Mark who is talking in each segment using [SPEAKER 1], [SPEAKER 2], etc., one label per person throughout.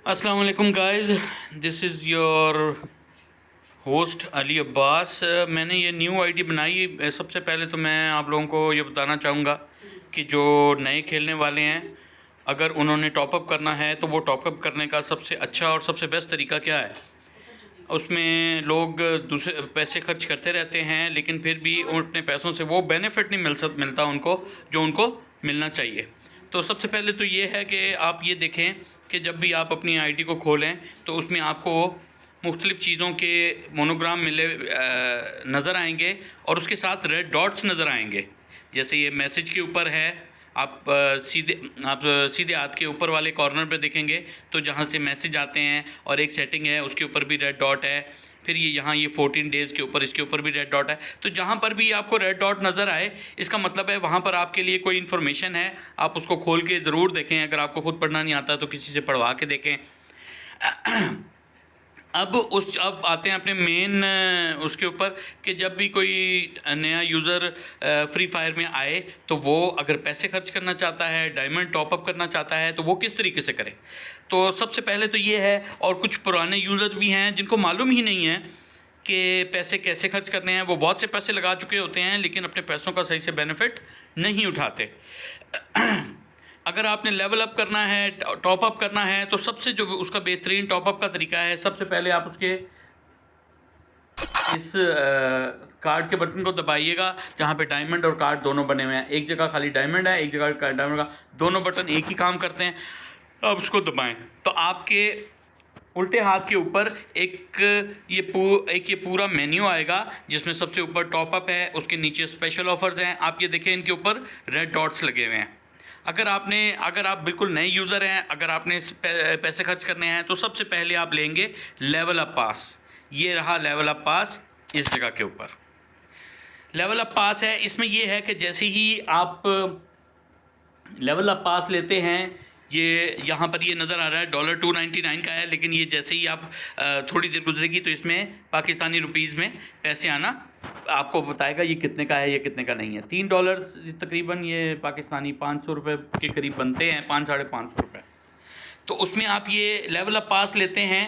[SPEAKER 1] अस्सलाम वालेकुम guys, this is your host Ali Abbas. मैंने ये न्यू आईडी बनाई। सबसे पहले तो मैं आप लोगों को ये बताना चाहूँगा कि जो नए खेलने वाले हैं, अगर उन्होंने टॉपअप करना है तो वो टॉपअप करने का सबसे अच्छा और सबसे बेस्ट तरीका क्या है। उसमें लोग दूसरे पैसे खर्च करते रहते हैं, लेकिन फिर भी अपने पैसों से वो बेनिफिट नहीं मिलता उनको जो उनको मिलना चाहिए। तो सबसे पहले तो ये है कि आप ये देखें कि जब भी आप अपनी आईडी को खोलें तो उसमें आपको मुख्तलिफ़ चीज़ों के मोनोग्राम नज़र आएंगे और उसके साथ रेड डॉट्स नज़र आएंगे। जैसे ये मैसेज के ऊपर है, आप सीधे हाथ के ऊपर वाले कॉर्नर पे देखेंगे तो जहाँ से मैसेज आते हैं और एक सेटिंग है उसके ऊपर भी रेड डॉट है। फिर ये 14 डेज़ के ऊपर इसके ऊपर भी रेड डॉट है। तो जहाँ पर भी आपको रेड डॉट नज़र आए, इसका मतलब है वहाँ पर आपके लिए कोई इन्फॉर्मेशन है। आप उसको खोल के ज़रूर देखें। अगर आपको खुद पढ़ना नहीं आता तो किसी से पढ़वा के देखें। अब आते हैं अपने मेन उसके ऊपर कि जब भी कोई नया यूज़र फ्री फायर में आए तो वो अगर पैसे खर्च करना चाहता है, डायमंड टॉपअप करना चाहता है, तो वो किस तरीके से करे। तो सबसे पहले तो ये है, और कुछ पुराने यूज़र भी हैं जिनको मालूम ही नहीं है कि पैसे कैसे खर्च करने हैं। वो बहुत से पैसे लगा चुके होते हैं लेकिन अपने पैसों का सही से बेनिफिट नहीं उठाते। अगर आपने लेवल अप करना है, टॉप अप करना है, तो सबसे जो उसका बेहतरीन टॉप अप का तरीका है, सबसे पहले आप उसके इस कार्ड के बटन को दबाइएगा जहाँ पे डायमंड और कार्ड दोनों बने हुए हैं। एक जगह खाली डायमंड है, एक जगह डायमंड का, दोनों बटन एक ही काम करते हैं। आप उसको दबाएं तो आपके उल्टे हाथ के ऊपर एक ये पूरा मेन्यू आएगा जिसमें सबसे ऊपर टॉपअप है, उसके नीचे स्पेशल ऑफर्स हैं। आप ये देखें, इनके ऊपर रेड डॉट्स लगे हुए हैं। अगर आप बिल्कुल नए यूज़र हैं, अगर आपने पैसे खर्च करने हैं, तो सबसे पहले आप लेंगे लेवल अप पास। ये रहा लेवल अप पास, इस जगह के ऊपर लेवल अप पास है। इसमें ये है कि जैसे ही आप लेवल अप पास लेते हैं, ये यहाँ पर ये नज़र आ रहा है $299 का है, लेकिन ये जैसे ही आप थोड़ी देर गुजरेगी तो इसमें पाकिस्तानी रुपीज़ में पैसे आना आपको बताएगा ये कितने का है, ये कितने का नहीं है। $3 तकरीबन, ये पाकिस्तानी 500 रुपये के करीब बनते हैं, 500-550 रुपये। तो उसमें आप ये लेवल अप पास लेते हैं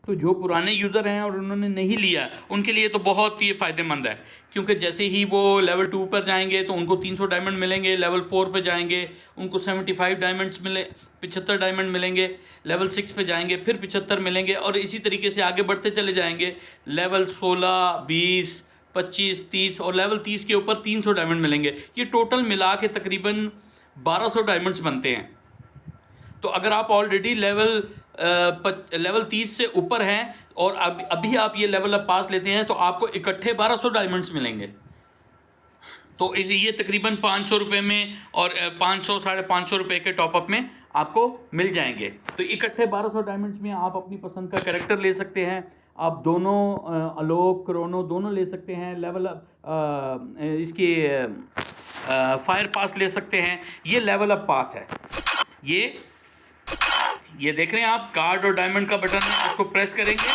[SPEAKER 1] तो जो पुराने यूज़र हैं और उन्होंने नहीं लिया, उनके लिए तो बहुत ये फ़ायदेमंद है, क्योंकि जैसे ही वो लेवल 2 पर जाएंगे तो उनको 300 डायमंड मिलेंगे। लेवल 4 पे जाएंगे उनको 75 डायमंड्स 75 डायमंड मिलेंगे। लेवल 6 पे जाएंगे फिर 75 मिलेंगे, और इसी तरीके से आगे बढ़ते चले जाएंगे। लेवल 16, 20, 25, 30 और लेवल 30 के ऊपर 300 डायमंड मिलेंगे। ये टोटल मिला के तकरीबन 1200 डायमंड्स बनते हैं। तो अगर आप ऑलरेडी लेवल 30 से ऊपर हैं और अभी आप ये लेवल अप पास लेते हैं तो आपको इकट्ठे 1200 डायमंड्स मिलेंगे। तो ये तकरीबन 500 रुपये में और 500-550 रुपये के टॉपअप में आपको मिल जाएंगे। तो इकट्ठे 1200 डायमंड्स में आप अपनी पसंद का कैरेक्टर ले सकते हैं। आप दोनों अलोक, क्रोनो दोनों ले सकते हैं। लेवल इसकी फायर पास ले सकते हैं। ये लेवल अप पास है। ये देख रहे हैं आप, कार्ड और डायमंड का बटन है, उसको प्रेस करेंगे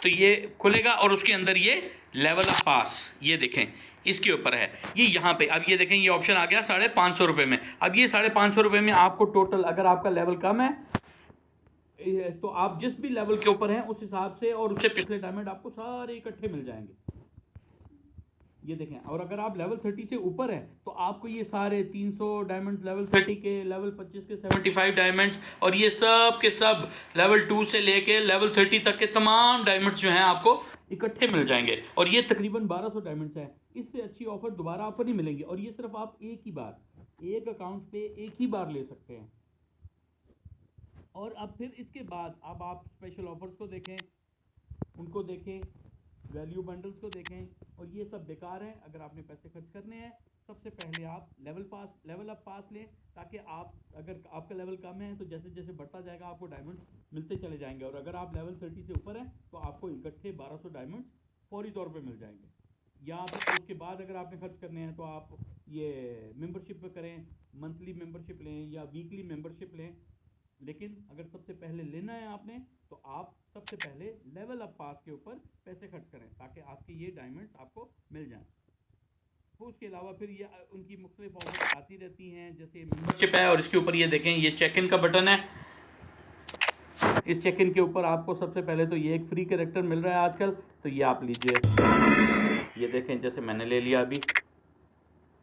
[SPEAKER 1] तो ये खुलेगा और उसके अंदर ये लेवल अप पास, ये देखें इसके ऊपर है। ये यहाँ पे अब ये देखें, ये ऑप्शन आ गया 550 रुपये में। अब ये 550 रुपये में आपको टोटल, अगर आपका लेवल कम है तो आप जिस भी लेवल के ऊपर हैं उस हिसाब से और उससे पिछले डायमंड आपको सारे इकट्ठे मिल जाएंगे। ये देखें, और अगर आप लेवल 30 से ऊपर हैं तो आपको ये सारे 300 डायमंड्स लेवल 30 के, लेवल 25 के 75 डायमंड्स, और ये सब के सब लेवल 2 से लेके लेवल 30 तक के तमाम डायमंड्स जो हैं आपको इकट्ठे मिल जाएंगे। और ये तकरीबन 1200 डायमंड्स हैं। इससे अच्छी ऑफर दोबारा आपको नहीं मिलेंगी, और ये सिर्फ आप एक अकाउंट पे एक ही बार ले सकते हैं। और अब फिर इसके बाद अब आप स्पेशल ऑफर्स को देखें, उनको देखें, वैल्यू बंडल्स को देखें, और ये सब बेकार हैं। अगर आपने पैसे खर्च करने हैं, सबसे पहले आप लेवल अप पास लें, ताकि अगर आपका लेवल कम है तो जैसे जैसे बढ़ता जाएगा आपको डायमंड मिलते चले जाएंगे। और अगर आप लेवल 30 से ऊपर हैं तो आपको इकट्ठे 1200 डायमंड फौरी तौर पे मिल जाएंगे। या फिर उसके बाद अगर आपने खर्च करने हैं तो आप ये मेंबरशिप पे करें, मंथली मेंबरशिप लें या वीकली मेंबरशिप लें। लेकिन अगर सबसे पहले लेना है आपने तो आप सबसे पहले लेवल अप पास के ऊपर पैसे खर्च करें, ताकि आपके ये डायमंड्स आपको मिल जाएं। तो उसके अलावा फिर ये उनकी मुख्तलिफ ऑफर आती रहती हैं, जैसे मेंबरशिप है और इसके ऊपर ये देखें, ये चेक इन का बटन है। इस चेक इन के ऊपर आपको सबसे पहले तो ये एक फ्री कैरेक्टर मिल रहा है आजकल, तो ये आप लीजिए, ये देखें जैसे मैंने ले लिया अभी,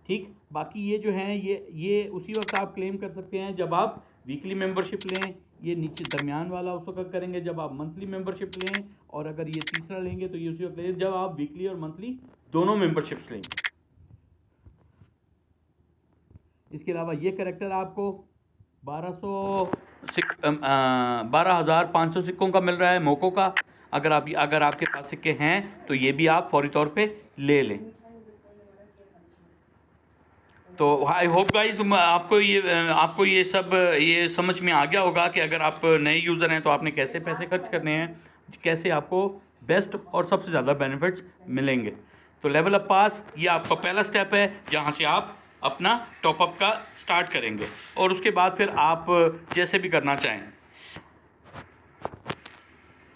[SPEAKER 1] ठीक। बाकी ये जो है ये उसी वक्त आप क्लेम कर सकते हैं जब आप वीकली मेंबरशिप लें, ये नीचे दरमियान वाला उस वक्त करेंगे जब आप मंथली मेंबरशिप लें, और अगर ये तीसरा लेंगे तो ये उसी वक्त लेंगे जब आप वीकली और मंथली दोनों मेंबरशिप्स लेंगे। इसके अलावा ये कैरेक्टर आपको 12,500 सिक्कों का मिल रहा है मोको का। अगर आपके पास सिक्के हैं तो ये भी आप फौरी तौर पे ले लें। तो आई होप गाइस आपको ये सब ये समझ में आ गया होगा कि अगर आप नए यूज़र हैं तो आपने कैसे पैसे खर्च करने हैं, कैसे आपको बेस्ट और सबसे ज़्यादा बेनिफिट्स मिलेंगे। तो लेवल अप पास ये आपका पहला स्टेप है जहाँ से आप अपना टॉपअप का स्टार्ट करेंगे, और उसके बाद फिर आप जैसे भी करना चाहें।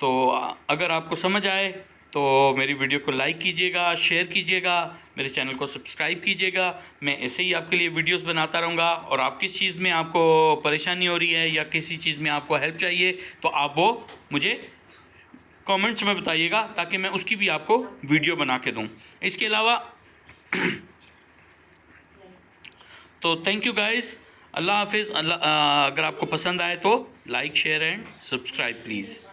[SPEAKER 1] तो अगर आपको समझ आए तो मेरी वीडियो को लाइक कीजिएगा, शेयर कीजिएगा, मेरे चैनल को सब्सक्राइब कीजिएगा। मैं ऐसे ही आपके लिए वीडियोस बनाता रहूँगा, और आप किस चीज़ में आपको परेशानी हो रही है या किसी चीज़ में आपको हेल्प चाहिए तो आप वो मुझे कमेंट्स में बताइएगा ताकि मैं उसकी भी आपको वीडियो बना के दूँ। इसके अलावा तो थैंक यू गाइस, अल्लाह हाफिज़। अगर आपको पसंद आए तो like share and subscribe please.